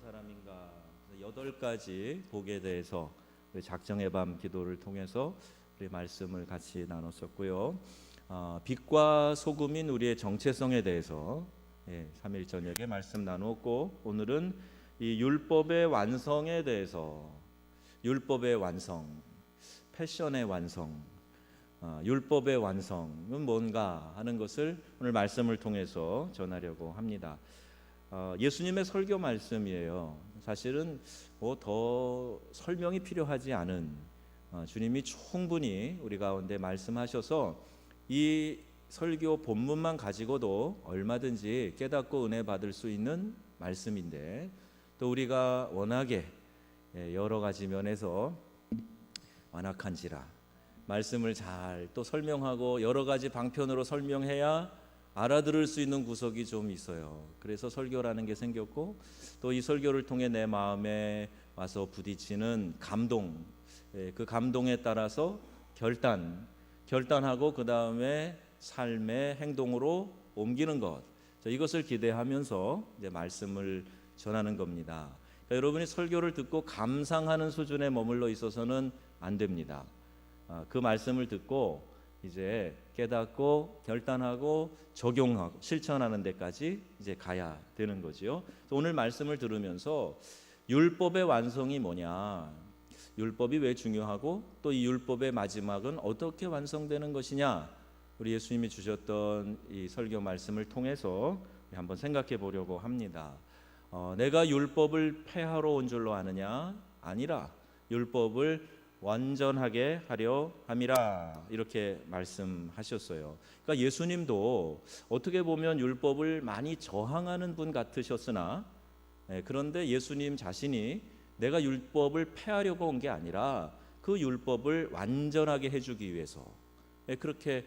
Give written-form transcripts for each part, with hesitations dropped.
사람인가? 8가지 복에 대해서 작정의 밤 기도를 통해서 우리 말씀을 같이 나눴었고요. 빛과 소금인 우리의 정체성에 대해서 3일 저녁에 말씀 나누었고, 오늘은 이 율법의 완성에 대해서, 율법의 완성, 패션의 완성, 율법의 완성은 뭔가 하는 것을 오늘 말씀을 통해서 전하려고 합니다. 예수님의 설교 말씀이에요. 사실은 뭐 더 설명이 필요하지 않은, 주님이 충분히 우리 가운데 말씀하셔서 이 설교 본문만 가지고도 얼마든지 깨닫고 은혜 받을 수 있는 말씀인데, 또 우리가 워낙에 여러 가지 면에서 완악한지라 말씀을 잘 또 설명하고 여러 가지 방편으로 설명해야 알아들을 수 있는 구석이 좀 있어요. 그래서 설교라는 게 생겼고, 또 이 설교를 통해 내 마음에 와서 부딪히는 감동, 그 감동에 따라서 결단하고 그 다음에 삶의 행동으로 옮기는 것, 이것을 기대하면서 이제 말씀을 전하는 겁니다. 그러니까 여러분이 설교를 듣고 감상하는 수준에 머물러 있어서는 안 됩니다. 그 말씀을 듣고 이제 깨닫고 결단하고 적용하고 실천하는 데까지 이제 가야 되는 거지요. 오늘 말씀을 들으면서 율법의 완성이 뭐냐, 율법이 왜 중요하고 또 이 율법의 마지막은 어떻게 완성되는 것이냐, 우리 예수님이 주셨던 이 설교 말씀을 통해서 한번 생각해 보려고 합니다. 내가 율법을 폐하러 온 줄로 아느냐? 아니라 율법을 완전하게 하려 함이라, 이렇게 말씀하셨어요. 그러니까 예수님도 어떻게 보면 율법을 많이 저항하는 분 같으셨으나, 그런데 예수님 자신이 내가 율법을 폐하려고 온 게 아니라 그 율법을 완전하게 해주기 위해서 그렇게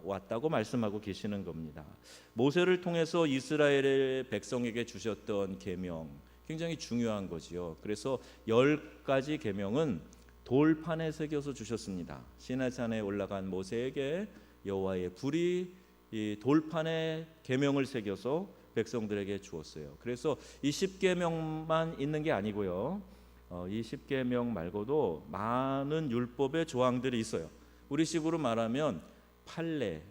왔다고 말씀하고 계시는 겁니다. 모세를 통해서 이스라엘의 백성에게 주셨던 계명, 굉장히 중요한 거지요. 그래서 10가지 계명은 돌판에 새겨서 주셨습니다. 시내산에 올라간 모세에게 여호와의 불이 이 돌판에 계명을 새겨서 백성들에게 주었어요. 그래서 이 10계명만 있는 게 아니고요, 이 10계명 말고도 많은 율법의 조항들이 있어요. 우리식으로 말하면 판례,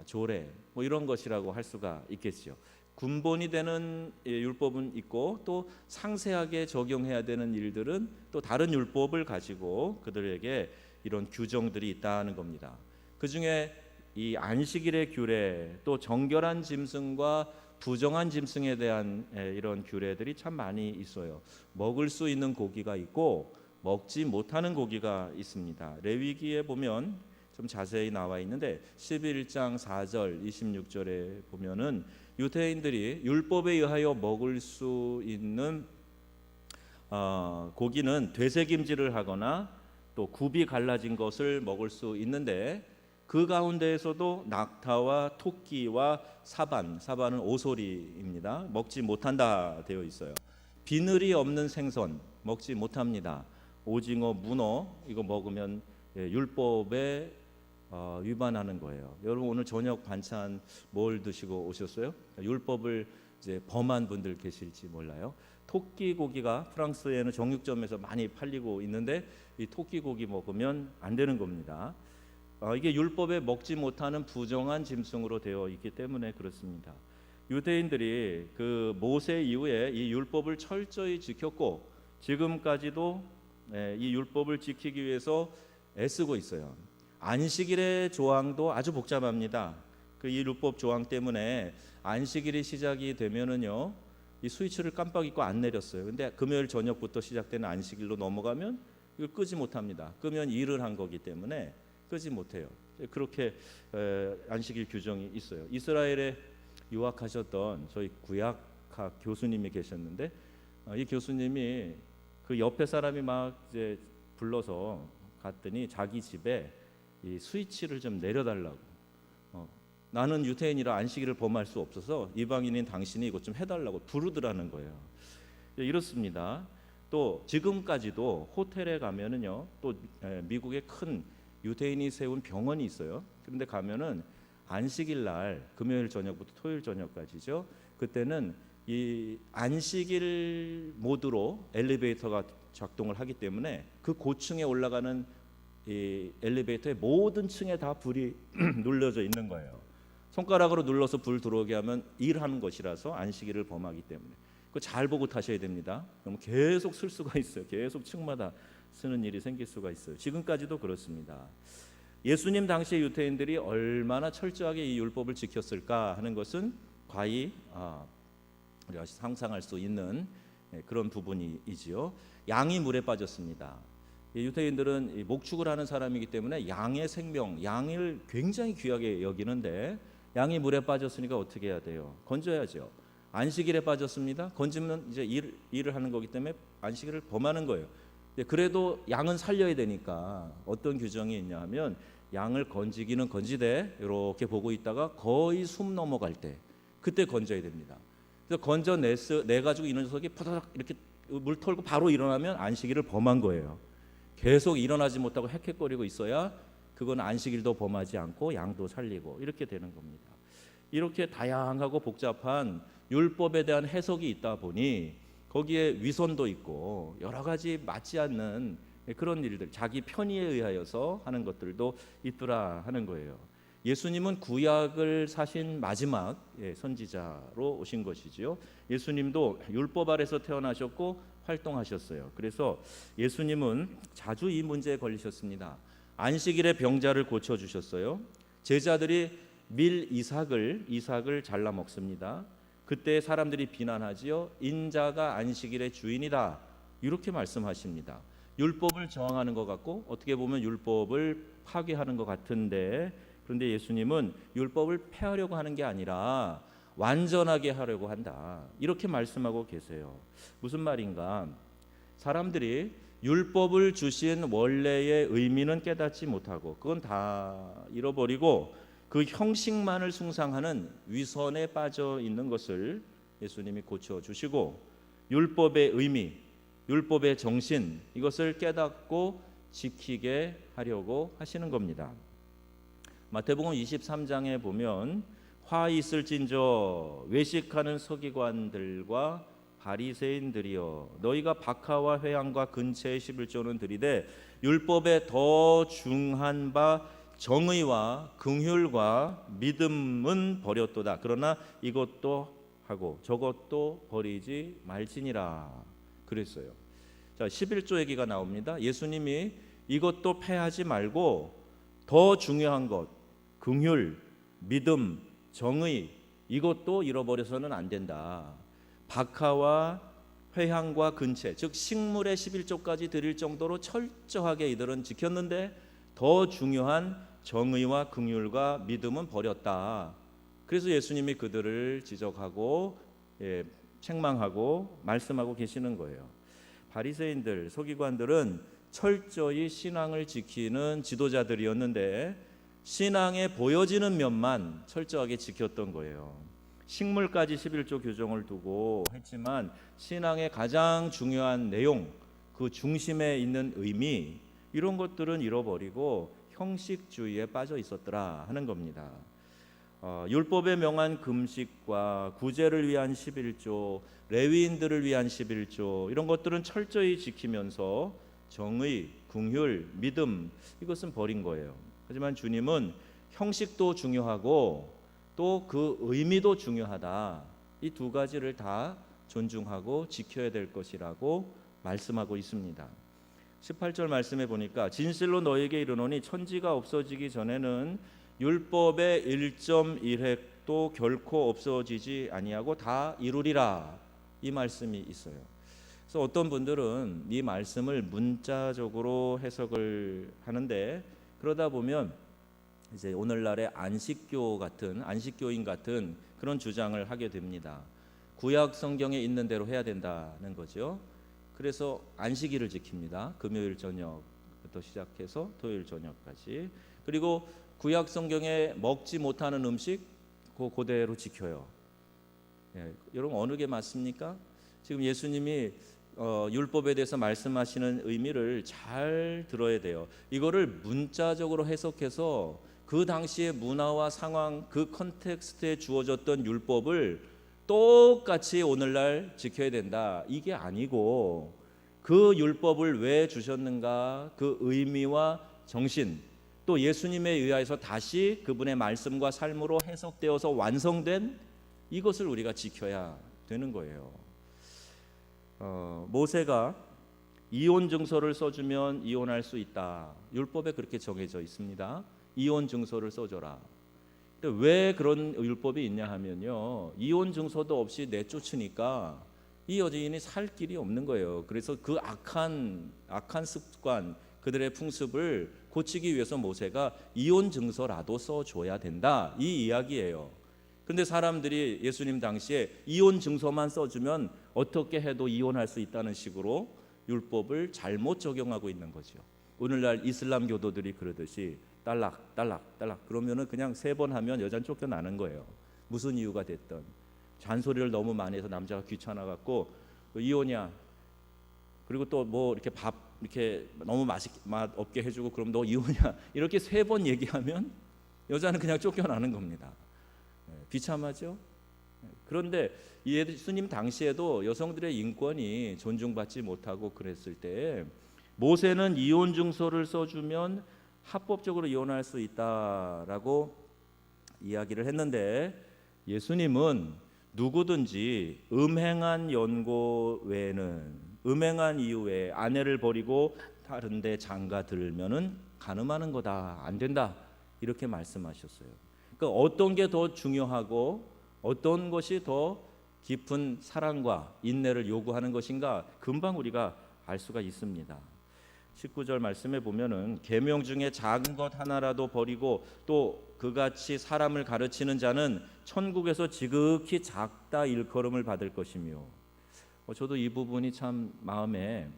조례 뭐 이런 것이라고 할 수가 있겠죠. 근본이 되는 율법은 있고, 또 상세하게 적용해야 되는 일들은 또 다른 율법을 가지고 그들에게 이런 규정들이 있다는 겁니다. 그 중에 이 안식일의 규례, 또 정결한 짐승과 부정한 짐승에 대한 이런 규례들이 참 많이 있어요. 먹을 수 있는 고기가 있고 먹지 못하는 고기가 있습니다. 레위기에 보면 좀 자세히 나와 있는데 11장 4절 26절에 보면은 유대인들이 율법에 의하여 먹을 수 있는 고기는 되새김질을 하거나 또 굽이 갈라진 것을 먹을 수 있는데, 그 가운데에서도 낙타와 토끼와 사반은 오소리입니다. 먹지 못한다 되어 있어요. 비늘이 없는 생선 먹지 못합니다. 오징어, 문어 이거 먹으면 율법에 위반하는 거예요. 여러분 오늘 저녁 반찬 뭘 드시고 오셨어요? 율법을 이제 범한 분들 계실지 몰라요. 토끼 고기가 프랑스에는 정육점에서 많이 팔리고 있는데, 이 토끼 고기 먹으면 안 되는 겁니다. 이게 율법에 먹지 못하는 부정한 짐승으로 되어 있기 때문에 그렇습니다. 유대인들이 그 모세 이후에 이 율법을 철저히 지켰고 지금까지도 이 율법을 지키기 위해서 애쓰고 있어요. 안식일의 조항도 아주 복잡합니다. 이 율법 조항 때문에 안식일이 시작이 되면은요, 이 스위치를 깜빡 잊고 안 내렸어요. 근데 금요일 저녁부터 시작되는 안식일로 넘어가면 이걸 끄지 못합니다. 끄면 일을 한 거기 때문에 끄지 못해요. 그렇게 안식일 규정이 있어요. 이스라엘에 유학하셨던 저희 구약학 교수님이 계셨는데, 이 교수님이 그 옆에 사람이 막 이제 불러서 갔더니 자기 집에 이 스위치를 좀 내려달라고, 나는 유대인이라 안식일을 범할 수 없어서 이방인인 당신이 이것 좀 해달라고 부르더라는 거예요. 이렇습니다. 또 지금까지도 호텔에 가면은요, 또 미국의 큰 유대인이 세운 병원이 있어요. 그런데 가면은 안식일 날 금요일 저녁부터 토요일 저녁까지죠. 그때는 이 안식일 모드로 엘리베이터가 작동을 하기 때문에 그 고층에 올라가는 이 엘리베이터의 모든 층에 다 불이 눌러져 있는 거예요. 손가락으로 눌러서 불 들어오게 하면 일하는 것이라서 안식일을 범하기 때문에 그거 잘 보고 타셔야 됩니다. 그럼 계속 쓸 수가 있어요. 계속 층마다 쓰는 일이 생길 수가 있어요. 지금까지도 그렇습니다. 예수님 당시의 유대인들이 얼마나 철저하게 이 율법을 지켰을까 하는 것은 과히 우리가 상상할 수 있는 그런 부분이지요. 양이 물에 빠졌습니다. 유대인들은 목축을 하는 사람이기 때문에 양의 생명, 양을 굉장히 귀하게 여기는데 양이 물에 빠졌으니까 어떻게 해야 돼요? 건져야죠. 안식일에 빠졌습니다. 건지면 이제 일을 하는 거기 때문에 안식일을 범하는 거예요. 그래도 양은 살려야 되니까 어떤 규정이 있냐 하면 양을 건지기는 건지되 이렇게 보고 있다가 거의 숨 넘어갈 때 그때 건져야 됩니다. 그래서 건져내 가지고 이 녀석이 포다닥 이렇게 물 털고 바로 일어나면 안식일을 범한 거예요. 계속 일어나지 못하고 헥헥거리고 있어야 그건 안식일도 범하지 않고 양도 살리고 이렇게 되는 겁니다. 이렇게 다양하고 복잡한 율법에 대한 해석이 있다 보니 거기에 위선도 있고 여러 가지 맞지 않는 그런 일들, 자기 편의에 의하여서 하는 것들도 있더라 하는 거예요. 예수님은 구약을 사신 마지막 선지자로 오신 것이지요. 예수님도 율법 아래서 태어나셨고 활동하셨어요. 그래서 예수님은 자주 이 문제에 걸리셨습니다. 안식일에 병자를 고쳐주셨어요. 제자들이 밀 이삭을 잘라 먹습니다. 그때 사람들이 비난하지요. 인자가 안식일의 주인이다. 이렇게 말씀하십니다. 율법을 저항하는 것 같고 어떻게 보면 율법을 파괴하는 것 같은데 그런데 예수님은 율법을 폐하려고 하는 게 아니라 완전하게 하려고 한다. 이렇게 말씀하고 계세요. 무슨 말인가? 사람들이 율법을 주신 원래의 의미는 깨닫지 못하고 그건 다 잃어버리고 그 형식만을 숭상하는 위선에 빠져 있는 것을 예수님이 고쳐주시고 율법의 의미, 율법의 정신 이것을 깨닫고 지키게 하려고 하시는 겁니다. 마태복음 23장에 보면 화 있을진저 외식하는 서기관들과 바리새인들이여 너희가 박하와 회향과 근체의 11조는 드리되 율법에 더 중한 바 정의와 긍휼과 믿음은 버렸도다. 그러나 이것도 하고 저것도 버리지 말지니라 그랬어요. 자, 11조 얘기가 나옵니다. 예수님이 이것도 패하지 말고 더 중요한 것 긍휼, 믿음, 정의 이것도 잃어버려서는 안 된다. 박하와 회향과 근체 즉 식물의 11조까지 드릴 정도로 철저하게 이들은 지켰는데 더 중요한 정의와 긍휼과 믿음은 버렸다. 그래서 예수님이 그들을 지적하고 책망하고 말씀하고 계시는 거예요. 바리새인들, 서기관들은 철저히 신앙을 지키는 지도자들이었는데 신앙에 보여지는 면만 철저하게 지켰던 거예요. 식물까지 11조 규정을 두고 했지만 신앙의 가장 중요한 내용, 그 중심에 있는 의미 이런 것들은 잃어버리고 형식주의에 빠져 있었더라 하는 겁니다. 율법에 명한 금식과 구제를 위한 11조, 레위인들을 위한 11조 이런 것들은 철저히 지키면서 정의, 긍휼, 믿음 이것은 버린 거예요. 하지만 주님은 형식도 중요하고 또 그 의미도 중요하다. 이 두 가지를 다 존중하고 지켜야 될 것이라고 말씀하고 있습니다. 18절 말씀해 보니까 진실로 너에게 이르노니 천지가 없어지기 전에는 율법의 1.1획도 결코 없어지지 아니하고 다 이루리라 이 말씀이 있어요. 그래서 어떤 분들은 이 말씀을 문자적으로 해석을 하는데 그러다 보면 이제 오늘날의 안식교인 같은 그런 주장을 하게 됩니다. 구약 성경에 있는 대로 해야 된다는 거죠. 그래서 안식일을 지킵니다. 금요일 저녁부터 시작해서 토요일 저녁까지. 그리고 구약 성경에 먹지 못하는 음식 그대로 지켜요. 여러분 어느 게 맞습니까? 지금 예수님이 율법에 대해서 말씀하시는 의미를 잘 들어야 돼요. 이거를 문자적으로 해석해서 그 당시의 문화와 상황, 그 컨텍스트에 주어졌던 율법을 똑같이 오늘날 지켜야 된다. 이게 아니고 그 율법을 왜 주셨는가? 그 의미와 정신, 또 예수님에 의하여서 다시 그분의 말씀과 삶으로 해석되어서 완성된 이것을 우리가 지켜야 되는 거예요. 모세가 이혼 증서를 써주면 이혼할 수 있다. 율법에 그렇게 정해져 있습니다. 이혼 증서를 써줘라. 근데 왜 그런 율법이 있냐 하면요, 이혼 증서도 없이 내쫓으니까 이 여인이 살 길이 없는 거예요. 그래서 그 악한 습관, 그들의 풍습을 고치기 위해서 모세가 이혼 증서라도 써줘야 된다, 이 이야기예요. 근데 사람들이 예수님 당시에 이혼 증서만 써주면 어떻게 해도 이혼할 수 있다는 식으로 율법을 잘못 적용하고 있는 거죠. 오늘날 이슬람 교도들이 그러듯이 딸락 그러면은 그냥 3번 하면 여자는 쫓겨나는 거예요. 무슨 이유가 됐든 잔소리를 너무 많이 해서 남자가 귀찮아 갖고 이혼이야. 그리고 또 뭐 이렇게 밥 이렇게 너무 맛 없게 해주고 그럼 너 이혼이야. 이렇게 3번 얘기하면 여자는 그냥 쫓겨나는 겁니다. 비참하죠? 그런데 예수님 당시에도 여성들의 인권이 존중받지 못하고 그랬을 때 모세는 이혼 증서를 써주면 합법적으로 이혼할 수 있다라고 이야기를 했는데, 예수님은 누구든지 음행한 연고 외에는, 음행한 이후에 아내를 버리고 다른 데 장가 들면은 간음하는 거다, 안 된다, 이렇게 말씀하셨어요. 그러니까 어떤 게 더 중요하고 어떤 것이 더 깊은 사랑과 인내를 요구하는 것인가 금방 우리가 알 수가 있습니다. 19절 말씀에 보면은 계명 중에 작은 것 하나라도 버리고 또 그같이 사람을 가르치는 자는 천국에서 지극히 작다 일컬음을 받을 것이며, 저도 이 부분이 참 마음에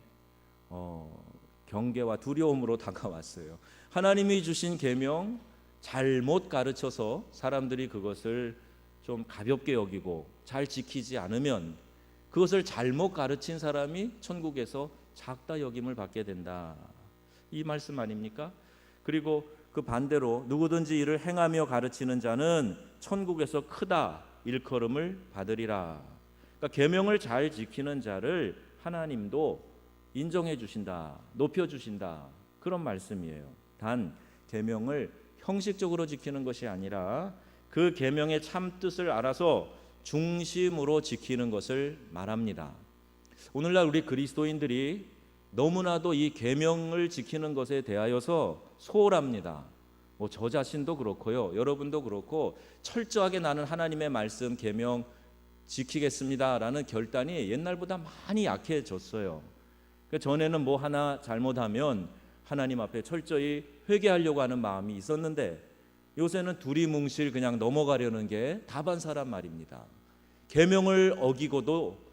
경계와 두려움으로 다가왔어요. 하나님이 주신 계명 잘못 가르쳐서 사람들이 그것을 좀 가볍게 여기고 잘 지키지 않으면 그것을 잘못 가르친 사람이 천국에서 작다 여김을 받게 된다, 이 말씀 아닙니까? 그리고 그 반대로 누구든지 이를 행하며 가르치는 자는 천국에서 크다 일컬음을 받으리라. 그러니까 계명을 잘 지키는 자를 하나님도 인정해 주신다, 높여 주신다, 그런 말씀이에요. 단 계명을 형식적으로 지키는 것이 아니라 그 계명의 참 뜻을 알아서 중심으로 지키는 것을 말합니다. 오늘날 우리 그리스도인들이 너무나도 이 계명을 지키는 것에 대하여서 소홀합니다. 저 자신도 그렇고요, 여러분도 그렇고 철저하게 나는 하나님의 말씀 계명 지키겠습니다라는 결단이 옛날보다 많이 약해졌어요. 전에는 뭐 하나 잘못하면 하나님 앞에 철저히 회개하려고 하는 마음이 있었는데 요새는 두리뭉실 그냥 넘어가려는 게 다반사란 말입니다. 계명을 어기고도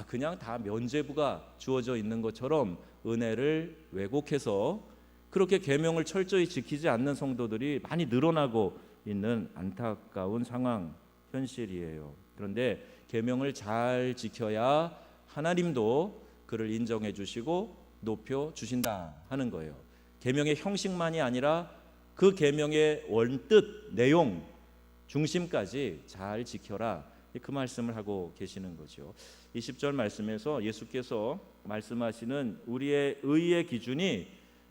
그냥 다 면죄부가 주어져 있는 것처럼 은혜를 왜곡해서 그렇게 계명을 철저히 지키지 않는 성도들이 많이 늘어나고 있는 안타까운 상황, 현실이에요. 그런데 계명을 잘 지켜야 하나님도 그를 인정해 주시고 높여 주신다 하는 거예요. 계명의 형식만이 아니라 그 계명의 원뜻, 내용, 중심까지 잘 지켜라, 그 말씀을 하고 계시는 거죠. 20절 말씀에서 예수께서 말씀하시는 우리의 의의 기준이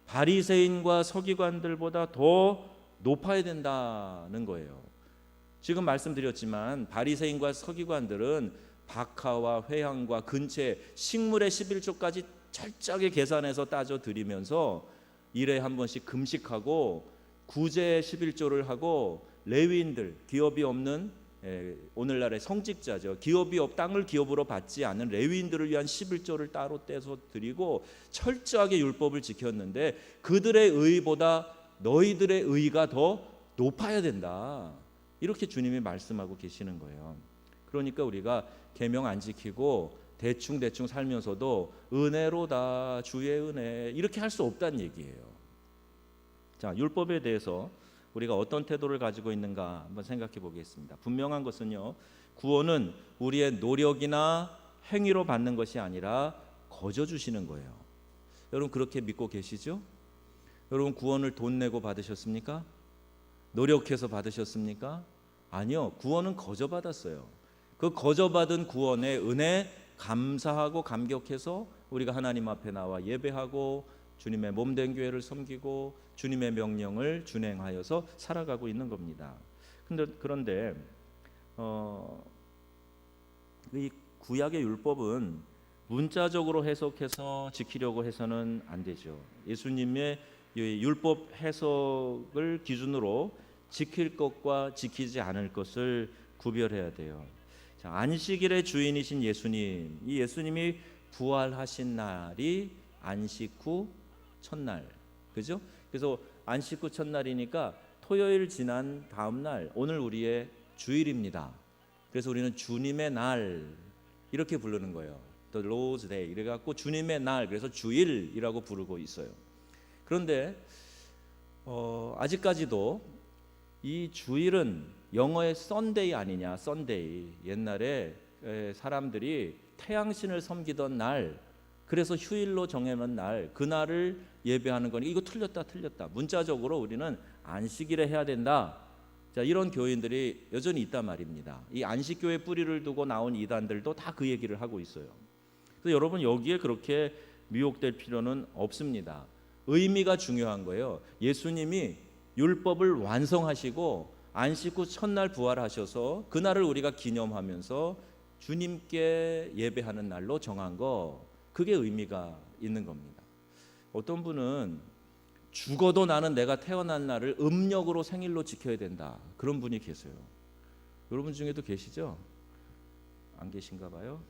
바리새인과 서기관들보다 더 높아야 된다는 거예요. 지금 말씀드렸지만 바리새인과 서기관들은 박하와 회향과 근체, 식물의 11조까지 철저하게 계산해서 따져 드리면서 일에 한 번씩 금식하고 구제 11조를 하고, 레위인들, 기업이 없는 오늘날의 성직자죠, 땅을 기업으로 받지 않은 레위인들을 위한 11조를 따로 떼서 드리고 철저하게 율법을 지켰는데 그들의 의보다 너희들의 의가 더 높아야 된다, 이렇게 주님이 말씀하고 계시는 거예요. 그러니까 우리가 계명 안 지키고 대충 살면서도 은혜로다, 주의 은혜, 이렇게 할 수 없다는 얘기예요. 자, 율법에 대해서 우리가 어떤 태도를 가지고 있는가 한번 생각해 보겠습니다. 분명한 것은요, 구원은 우리의 노력이나 행위로 받는 것이 아니라 거저 주시는 거예요. 여러분 그렇게 믿고 계시죠? 여러분 구원을 돈 내고 받으셨습니까? 노력해서 받으셨습니까? 아니요, 구원은 거저 받았어요. 그 거저받은 구원의 은혜 감사하고 감격해서 우리가 하나님 앞에 나와 예배하고 주님의 몸된 교회를 섬기고 주님의 명령을 준행하여서 살아가고 있는 겁니다. 그런데 이 구약의 율법은 문자적으로 해석해서 지키려고 해서는 안 되죠. 예수님의 율법 해석을 기준으로 지킬 것과 지키지 않을 것을 구별해야 돼요. 자, 안식일의 주인이신 예수님, 이 예수님이 부활하신 날이 안식 후 첫날, 그죠? 그래서 안식 후 첫날이니까 토요일 지난 다음 날, 오늘 우리의 주일입니다. 그래서 우리는 주님의 날 이렇게 부르는 거예요. The Lord's Day. 이래갖고 주님의 날, 그래서 주일이라고 부르고 있어요. 그런데 아직까지도 이 주일은 영어의 Sunday 아니냐? Sunday. 옛날에 사람들이 태양신을 섬기던 날, 그래서 휴일로 정해놓은 날, 그 날을 예배하는 거니 이거 틀렸다. 문자적으로 우리는 안식일에 해야 된다. 자, 이런 교인들이 여전히 있단 말입니다. 이 안식교의 뿌리를 두고 나온 이단들도 다 그 얘기를 하고 있어요. 그래서 여러분 여기에 그렇게 미혹될 필요는 없습니다. 의미가 중요한 거예요. 예수님이 율법을 완성하시고 안식 후 첫날 부활하셔서 그날을 우리가 기념하면서 주님께 예배하는 날로 정한 거, 그게 의미가 있는 겁니다. 어떤 분은 죽어도 나는 내가 태어난 날을 음력으로 생일로 지켜야 된다, 그런 분이 계세요. 여러분 중에도 계시죠? 안 계신가 봐요.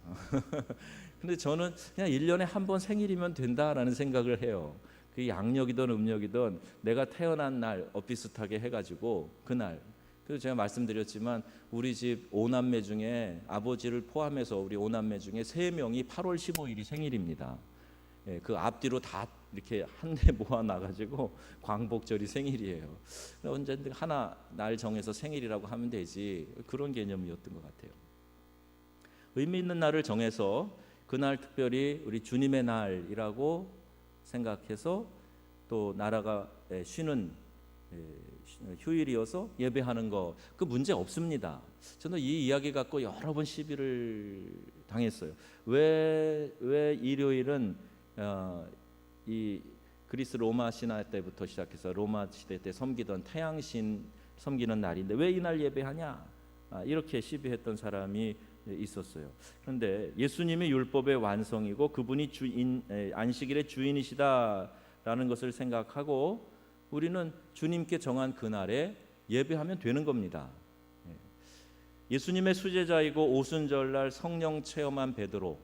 근데 저는 그냥 1년에 한 번 생일이면 된다라는 생각을 해요. 그 양력이든 음력이든 내가 태어난 날 비슷하게 해가지고 그날. 그래서 제가 말씀드렸지만 우리 집 5남매 중에 아버지를 포함해서 우리 5남매 중에 3명이 8월 15일이 생일입니다. 예, 그 앞뒤로 다 이렇게 한데 모아 놔가지고 광복절이 생일이에요. 언제든 하나 날 정해서 생일이라고 하면 되지, 그런 개념이었던 것 같아요. 의미 있는 날을 정해서 그날 특별히 우리 주님의 날이라고 생각해서 또 나라가 쉬는 휴일이어서 예배하는 거, 그 문제 없습니다. 저는 이 이야기 갖고 여러 번 시비를 당했어요. 왜 일요일은 이 그리스 로마 신화 때부터 시작해서 로마 시대 때 섬기던 태양신 섬기는 날인데 왜 이 날 예배하냐, 이렇게 시비했던 사람이 있었어요. 그런데 예수님이 율법의 완성이고 그분이 안식일의 주인이시다라는 것을 생각하고 우리는 주님께 정한 그날에 예배하면 되는 겁니다. 예수님의 수제자이고 오순절날 성령 체험한 베드로,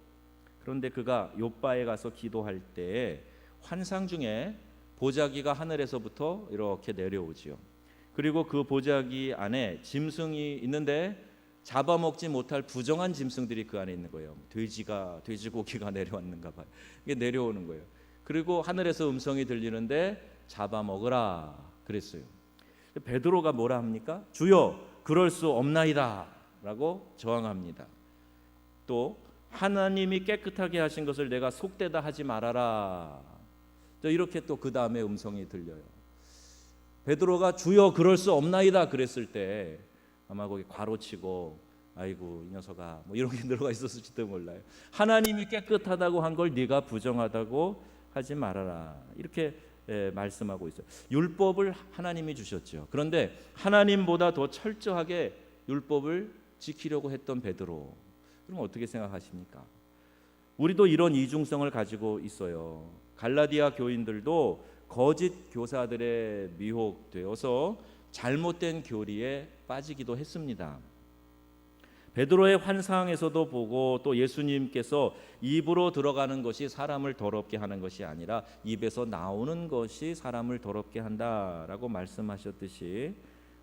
그런데 그가 욥바에 가서 기도할 때 환상 중에 보자기가 하늘에서부터 이렇게 내려오지요. 그리고 그 보자기 안에 짐승이 있는데 잡아먹지 못할 부정한 짐승들이 그 안에 있는 거예요. 돼지고기가 내려왔는가 봐요. 이게 내려오는 거예요. 그리고 하늘에서 음성이 들리는데 잡아먹으라 그랬어요. 베드로가 뭐라 합니까? 주여 그럴 수 없나이다 라고 저항합니다. 또 하나님이 깨끗하게 하신 것을 내가 속되다 하지 말아라, 이렇게 또 그 다음에 음성이 들려요. 베드로가 주여 그럴 수 없나이다 그랬을 때 아마 거기 괄호치고 아이고 이 녀석아 뭐 이런 게 들어가 있었을지도 몰라요. 하나님이 깨끗하다고 한 걸 네가 부정하다고 하지 말아라, 이렇게 말씀하고 있어요. 율법을 하나님이 주셨죠. 그런데 하나님보다 더 철저하게 율법을 지키려고 했던 베드로, 그럼 어떻게 생각하십니까? 우리도 이런 이중성을 가지고 있어요. 갈라디아 교인들도 거짓 교사들의 미혹되어서 잘못된 교리에 빠지기도 했습니다. 베드로의 환상에서도 보고 또 예수님께서 입으로 들어가는 것이 사람을 더럽게 하는 것이 아니라 입에서 나오는 것이 사람을 더럽게 한다라고 말씀하셨듯이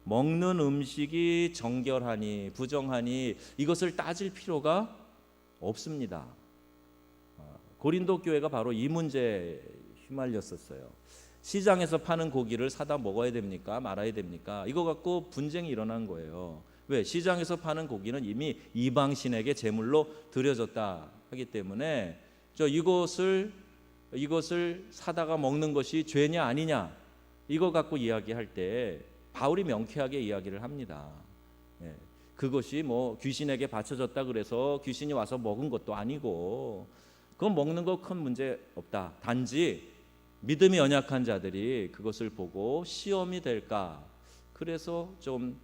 먹는 음식이 정결하니 부정하니 이것을 따질 필요가 없습니다. 고린도 교회가 바로 이 문제에 휘말렸었어요. 시장에서 파는 고기를 사다 먹어야 됩니까? 말아야 됩니까? 이거 갖고 분쟁이 일어난 거예요. 왜? 시장에서 파는 고기는 이미 이방신에게 제물로 드려졌다 하기 때문에 이것을 사다가 먹는 것이 죄냐 아니냐, 이거 갖고 이야기할 때 바울이 명쾌하게 이야기를 합니다. 그것이 뭐 귀신에게 바쳐졌다 그래서 귀신이 와서 먹은 것도 아니고 그건 먹는 거 큰 문제 없다. 단지 믿음이 연약한 자들이 그것을 보고 시험이 될까 그래서 좀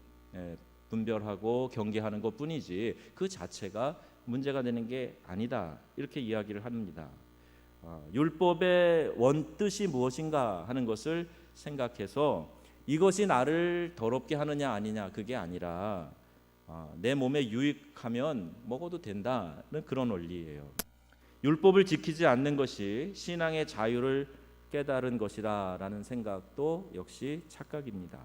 분별하고 경계하는 것뿐이지 그 자체가 문제가 되는 게 아니다. 이렇게 이야기를 합니다. 율법의 원뜻이 무엇인가 하는 것을 생각해서 이것이 나를 더럽게 하느냐 아니냐 그게 아니라 내 몸에 유익하면 먹어도 된다는 그런 원리예요. 율법을 지키지 않는 것이 신앙의 자유를 깨달은 것이다라는 생각도 역시 착각입니다.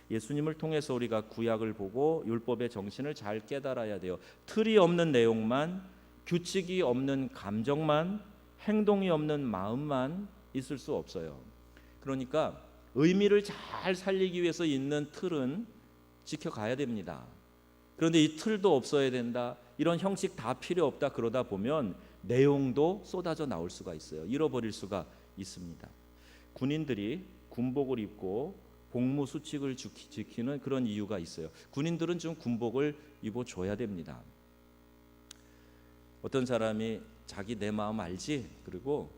예수님을 통해서 우리가 구약을 보고 율법의 정신을 잘 깨달아야 돼요. 틀이 없는 내용만, 규칙이 없는 감정만, 행동이 없는 마음만 있을 수 없어요. 그러니까 의미를 잘 살리기 위해서 있는 틀은 지켜가야 됩니다. 그런데 이 틀도 없어야 된다. 이런 형식 다 필요 없다. 그러다 보면 내용도 쏟아져 나올 수가 있어요. 잃어버릴 수가 있습니다. 군인들이 군복을 입고 복무 수칙을 지키는 그런 이유가 있어요. 군인들은 좀 군복을 입어줘야 됩니다. 어떤 사람이 자기 내 마음 알지? 그리고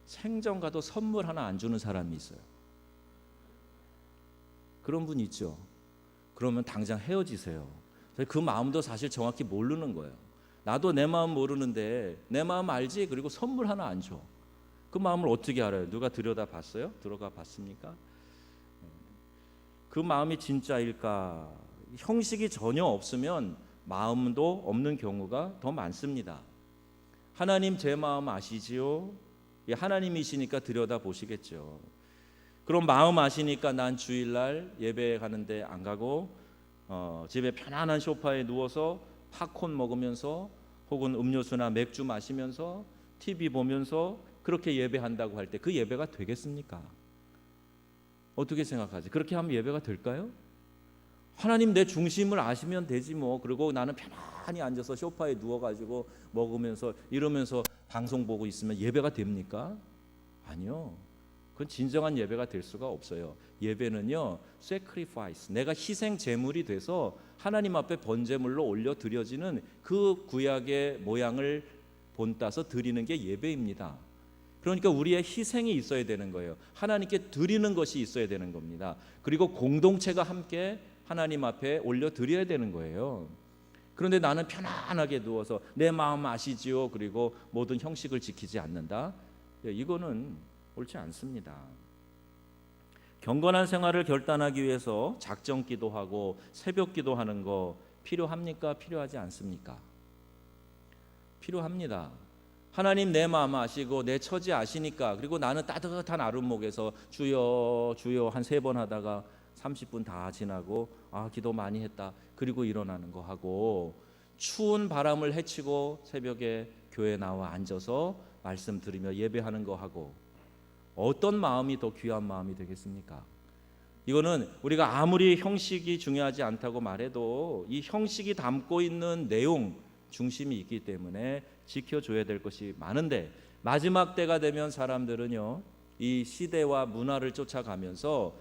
생전가도 선물 하나 안 주는 사람이 있어요. 그런 분 있죠. 그러면 당장 헤어지세요. 그 마음도 사실 정확히 모르는 거예요. 나도 내 마음 모르는데 내 마음 알지? 그리고 선물 하나 안 줘. 그 마음을 어떻게 알아요? 누가 들여다 봤어요? 들어가 봤습니까? 그 마음이 진짜일까? 형식이 전혀 없으면 마음도 없는 경우가 더 많습니다. 하나님 제 마음 아시지요? 하나님이시니까 들여다 보시겠죠. 그럼 마음 아시니까 난 주일날 예배 가는데 안 가고 집에 편안한 소파에 누워서 팝콘 먹으면서 혹은 음료수나 맥주 마시면서 TV 보면서 그렇게 예배한다고 할 때 그 예배가 되겠습니까? 어떻게 생각하지? 그렇게 하면 예배가 될까요? 하나님 내 중심을 아시면 되지 뭐. 그리고 나는 편안히 앉아서 소파에 누워가지고 먹으면서 이러면서 방송 보고 있으면 예배가 됩니까? 아니요. 그건 진정한 예배가 될 수가 없어요. 예배는요, sacrifice, 내가 희생 제물이 돼서 하나님 앞에 번제물로 올려 드려지는 그 구약의 모양을 본따서 드리는 게 예배입니다. 그러니까 우리의 희생이 있어야 되는 거예요. 하나님께 드리는 것이 있어야 되는 겁니다. 그리고 공동체가 함께 하나님 앞에 올려 드려야 되는 거예요. 그런데 나는 편안하게 누워서 내 마음 아시지요? 그리고 모든 형식을 지키지 않는다. 이거는 옳지 않습니다. 경건한 생활을 결단하기 위해서 작정 기도하고 새벽 기도하는 거 필요합니까? 필요하지 않습니까? 필요합니다. 하나님 내 마음 아시고 내 처지 아시니까. 그리고 나는 따뜻한 아랫목에서 주여 주여 한 3번 하다가 30분 다 지나고 기도 많이 했다. 그리고 일어나는 거 하고, 추운 바람을 헤치고 새벽에 교회 나와 앉아서 말씀 들으며 예배하는 거 하고, 어떤 마음이 더 귀한 마음이 되겠습니까? 이거는 우리가 아무리 형식이 중요하지 않다고 말해도 이 형식이 담고 있는 내용, 중심이 있기 때문에 지켜줘야 될 것이 많은데, 마지막 때가 되면 사람들은요, 이 시대와 문화를 쫓아가면서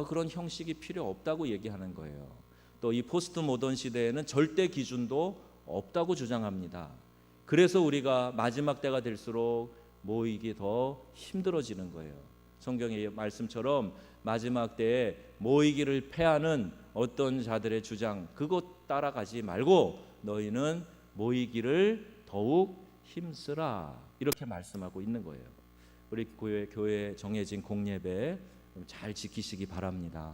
그런 형식이 필요 없다고 얘기하는 거예요. 또 이 포스트 모던 시대에는 절대 기준도 없다고 주장합니다. 그래서 우리가 마지막 때가 될수록 모이기 더 힘들어지는 거예요. 성경의 말씀처럼 마지막 때에 모이기를 패하는 어떤 자들의 주장, 그것 따라가지 말고 너희는 모이기를 더욱 힘쓰라, 이렇게 말씀하고 있는 거예요. 우리 교회에 정해진 공예배 잘 지키시기 바랍니다.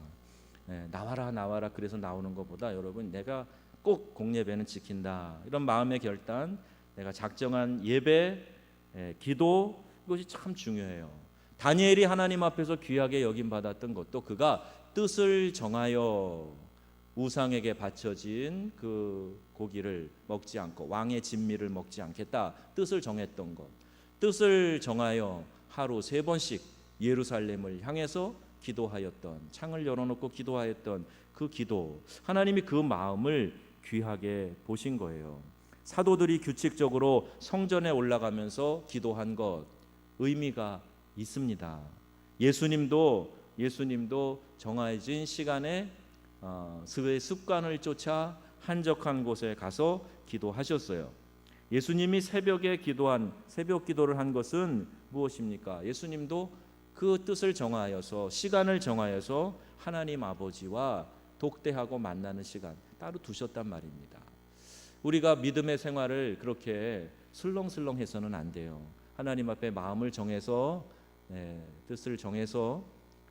나와라 나와라 그래서 나오는 것보다 여러분, 내가 꼭 공예배는 지킨다, 이런 마음의 결단, 내가 작정한 예배, 기도, 이것이 참 중요해요. 다니엘이 하나님 앞에서 귀하게 여김받았던 것도 그가 뜻을 정하여 우상에게 바쳐진 그 고기를 먹지 않고 왕의 진미를 먹지 않겠다, 뜻을 정했던 것, 뜻을 정하여 하루 3번씩 예루살렘을 향해서 기도하였던, 창을 열어놓고 기도하였던 그 기도, 하나님이 그 마음을 귀하게 보신 거예요. 사도들이 규칙적으로 성전에 올라가면서 기도한 것, 의미가 있습니다. 예수님도 정해진 시간에 습관을 쫓아 한적한 곳에 가서 기도하셨어요. 예수님이 새벽에 기도한 새벽 기도를 한 것은 무엇입니까? 예수님도 그 뜻을 정하여서 시간을 정하여서 하나님 아버지와 독대하고 만나는 시간 따로 두셨단 말입니다. 우리가 믿음의 생활을 그렇게 슬렁슬렁해서는 안 돼요. 하나님 앞에 마음을 정해서 뜻을 정해서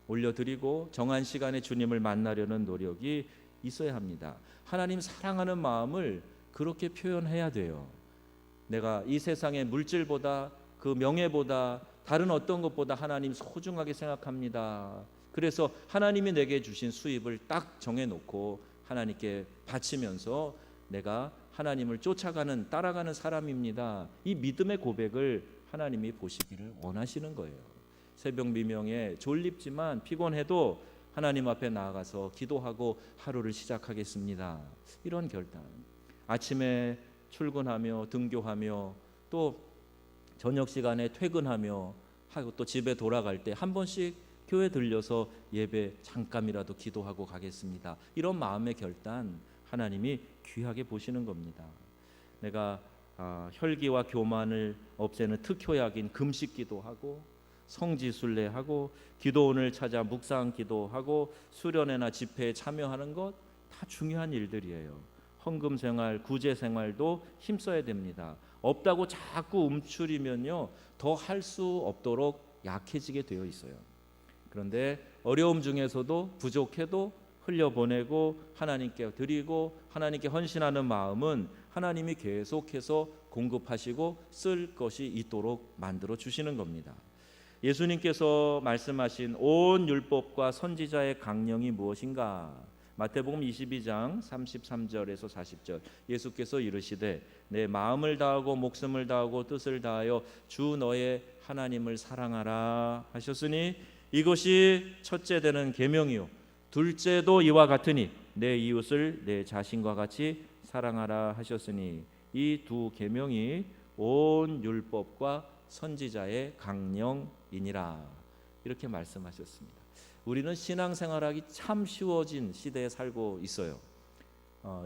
올려드리고 정한 시간에 주님을 만나려는 노력이 있어야 합니다. 하나님 사랑하는 마음을 그렇게 표현해야 돼요. 내가 이 세상의 물질보다 그 명예보다 다른 어떤 것보다 하나님 소중하게 생각합니다. 그래서 하나님이 내게 주신 수입을 딱 정해놓고 하나님께 바치면서 내가 하나님을 쫓아가는 따라가는 사람입니다. 이 믿음의 고백을 하나님이 보시기를 원하시는 거예요. 새벽 미명에 졸립지만 피곤해도 하나님 앞에 나아가서 기도하고 하루를 시작하겠습니다. 이런 결단. 아침에 출근하며 등교하며 또 저녁 시간에 퇴근하며 하고 또 집에 돌아갈 때 한 번씩 교회 들려서 예배 잠깐이라도 기도하고 가겠습니다. 이런 마음의 결단 하나님이 귀하게 보시는 겁니다. 내가 혈기와 교만을 없애는 특효약인 금식 기도하고 성지순례하고 기도원을 찾아 묵상 기도하고 수련회나 집회에 참여하는 것 다 중요한 일들이에요. 헌금 생활, 구제 생활도 힘써야 됩니다. 없다고 자꾸 움츠리면요 더 할 수 없도록 약해지게 되어 있어요. 그런데 어려움 중에서도 부족해도 흘려보내고 하나님께 드리고 하나님께 헌신하는 마음은 하나님이 계속해서 공급하시고 쓸 것이 있도록 만들어 주시는 겁니다. 예수님께서 말씀하신 온 율법과 선지자의 강령이 무엇인가? 마태복음 22장 33절에서 40절 예수께서 이르시되 내 마음을 다하고 목숨을 다하고 뜻을 다하여 주 너의 하나님을 사랑하라 하셨으니 이것이 첫째 되는 계명이요 둘째도 이와 같으니 내 이웃을 내 자신과 같이 사랑하라 하셨으니 이 두 계명이 온 율법과 선지자의 강령이니라 이렇게 말씀하셨습니다. 우리는 신앙생활하기 참 쉬워진 시대에 살고 있어요.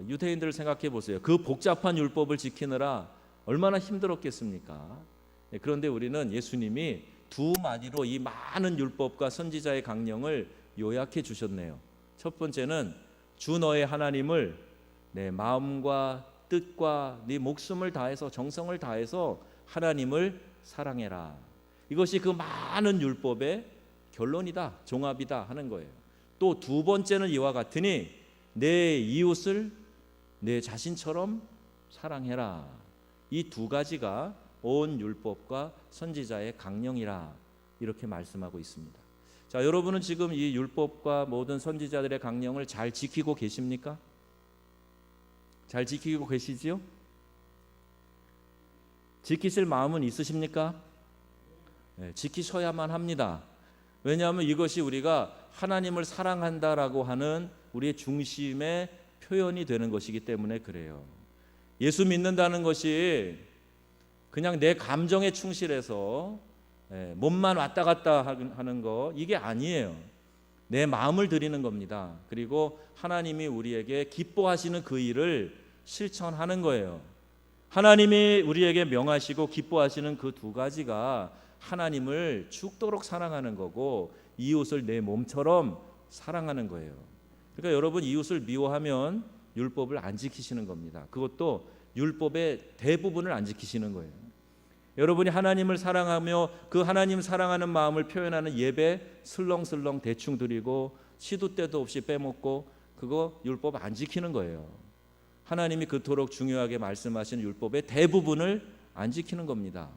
유대인들을 생각해 보세요. 그 복잡한 율법을 지키느라 얼마나 힘들었겠습니까? 그런데 우리는 예수님이 두 마디로 이 많은 율법과 선지자의 강령을 요약해 주셨네요. 첫 번째는 주 너의 하나님을 내 마음과 뜻과 네 목숨을 다해서 정성을 다해서 하나님을 사랑해라. 이것이 그 많은 율법의 결론이다, 종합이다 하는 거예요. 또 두 번째는 이와 같으니 내 이웃을 내 자신처럼 사랑해라. 이 두 가지가 온 율법과 선지자의 강령이라 이렇게 말씀하고 있습니다. 자, 여러분은 지금 이 율법과 모든 선지자들의 강령을 잘 지키고 계십니까? 잘 지키고 계시지요? 지키실 마음은 있으십니까? 네, 지키셔야만 합니다. 왜냐하면 이것이 우리가 하나님을 사랑한다라고 하는 우리의 중심의 표현이 되는 것이기 때문에 그래요. 예수 믿는다는 것이 그냥 내 감정에 충실해서 몸만 왔다 갔다 하는 거 이게 아니에요. 내 마음을 드리는 겁니다. 그리고 하나님이 우리에게 기뻐하시는 그 일을 실천하는 거예요. 하나님이 우리에게 명하시고 기뻐하시는 그 두 가지가 하나님을 죽도록 사랑하는 거고 이웃을 내 몸처럼 사랑하는 거예요. 그러니까 여러분 이웃을 미워하면 율법을 안 지키시는 겁니다. 그것도 율법의 대부분을 안 지키시는 거예요. 여러분이 하나님을 사랑하며 그 하나님 사랑하는 마음을 표현하는 예배 슬렁슬렁 대충 드리고 시도 때도 없이 빼먹고 그거 율법 안 지키는 거예요. 하나님이 그토록 중요하게 말씀하시는 율법의 대부분을 안 지키는 겁니다.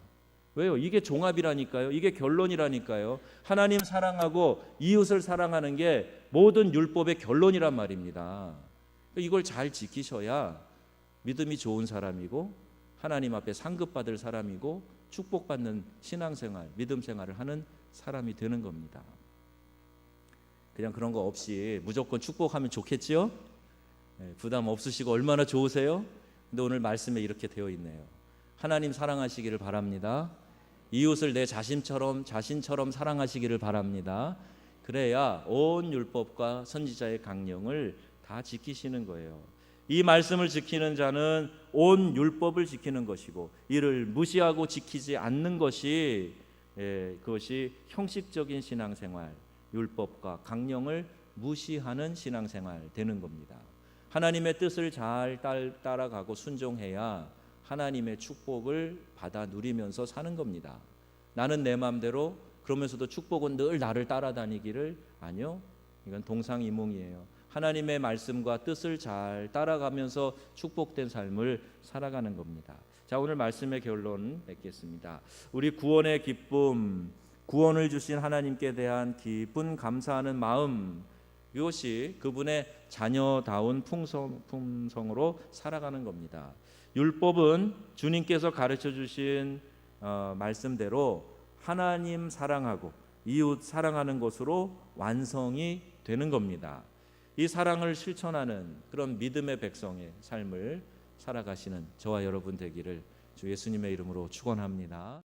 왜요? 이게 종합이라니까요. 이게 결론이라니까요. 하나님 사랑하고 이웃을 사랑하는 게 모든 율법의 결론이란 말입니다. 이걸 잘 지키셔야 믿음이 좋은 사람이고 하나님 앞에 상급받을 사람이고 축복받는 신앙생활, 믿음 생활을 하는 사람이 되는 겁니다. 그냥 그런 거 없이 무조건 축복하면 좋겠지요? 부담 없으시고 얼마나 좋으세요? 근데 오늘 말씀에 이렇게 되어 있네요. 하나님 사랑하시기를 바랍니다. 이웃을 내 자신처럼 사랑하시기를 바랍니다. 그래야 온 율법과 선지자의 강령을 다 지키시는 거예요. 이 말씀을 지키는 자는 온 율법을 지키는 것이고 이를 무시하고 지키지 않는 것이 그것이 형식적인 신앙생활, 율법과 강령을 무시하는 신앙생활 되는 겁니다. 하나님의 뜻을 잘 따라가고 순종해야 하나님의 축복을 받아 누리면서 사는 겁니다. 나는 내 마음대로 그러면서도 축복은 늘 나를 따라다니기를 아니요. 이건 동상이몽이에요. 하나님의 말씀과 뜻을 잘 따라가면서 축복된 삶을 살아가는 겁니다. 자, 오늘 말씀의 결론 맺겠습니다. 우리 구원의 기쁨, 구원을 주신 하나님께 대한 기쁜 감사하는 마음, 이것이 그분의 자녀다운 품성으로 살아가는 겁니다. 율법은 주님께서 가르쳐 주신 말씀대로 하나님 사랑하고 이웃 사랑하는 것으로 완성이 되는 겁니다. 이 사랑을 실천하는 그런 믿음의 백성의 삶을 살아가시는 저와 여러분 되기를 주 예수님의 이름으로 축원합니다.